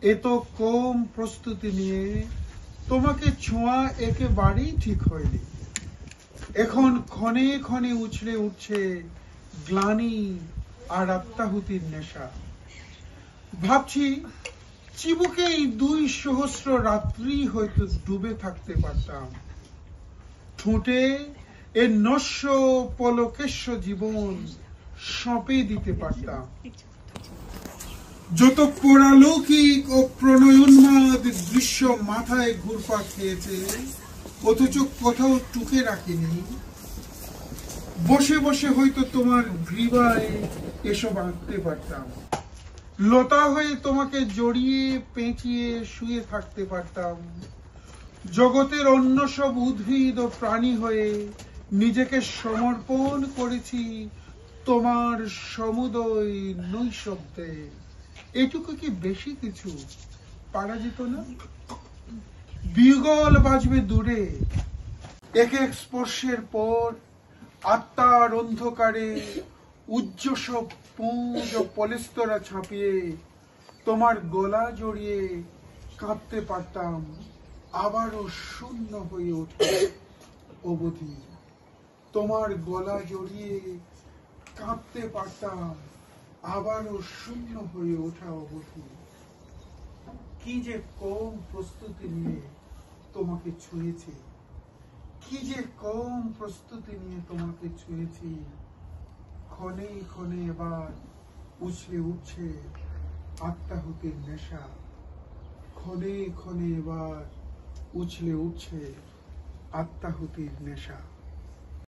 এত কম প্রস্তুতি নিয়ে তোমাকে ছোঁয়া একেবারেই ঠিক হয়নি। এখন ক্ষণে ক্ষণে উছলে উঠছে গ্লানি আর আত্মাহুতির নেশা। ভাবছি চিবুকে এই ২ সহস্র রাত্রি হয়তো ডুবে থাকতে পারতাম, ঠোঁটে এ নস্য পলকেশ্য জীবন সঁপে দিতে পারতাম। যত পৌরালৌকিক ও প্রণয়োন্মাদ দৃশ্য মাথায় ঘুরপাক খেয়েছে, অথচ কোথাও টুকে রাখিনি। বসে বসে হয়তো তোমার গ্রীবায় এসব আঁকতে পারতাম, লতা হয়ে তোমাকে জড়িয়ে পেঁচিয়ে শুয়ে থাকতে পারতাম। জগতের অন্য সব উদ্ভিদ ও প্রাণী হয়ে নিজেকে সমর্পণ করেছি তোমার সমুদয় নৈশব্দে। এটুকু কি বেশি কিছু পারা যেত না? বিগল বাজবে দূরে, এক এক স্পর্শের পর আত্মার অন্ধকারে উজ্জ্বস পুঁজ ও পলেস্তরা ছাপিয়ে তোমার গলা জড়িয়ে কাঁদতে পারতাম, আবারও শূন্য হয়ে ওঠে অবধি। তোমার গলা জড়িয়ে কাঁদতে পারতাম, আবারও শূন্য হয়ে ওঠা অবধি। কি যে কম প্রস্তুতি নিয়ে তোমাকে ছুঁয়েছি, কি যে কম প্রস্তুতি নিয়ে তোমাকে ছুঁয়েছি। ক্ষণে ক্ষণে এবার উছলে উঠছে আত্মাহুতির নেশা। ক্ষণে ক্ষণে এবার উছলে উঠছে আত্মাহুতির নেশা।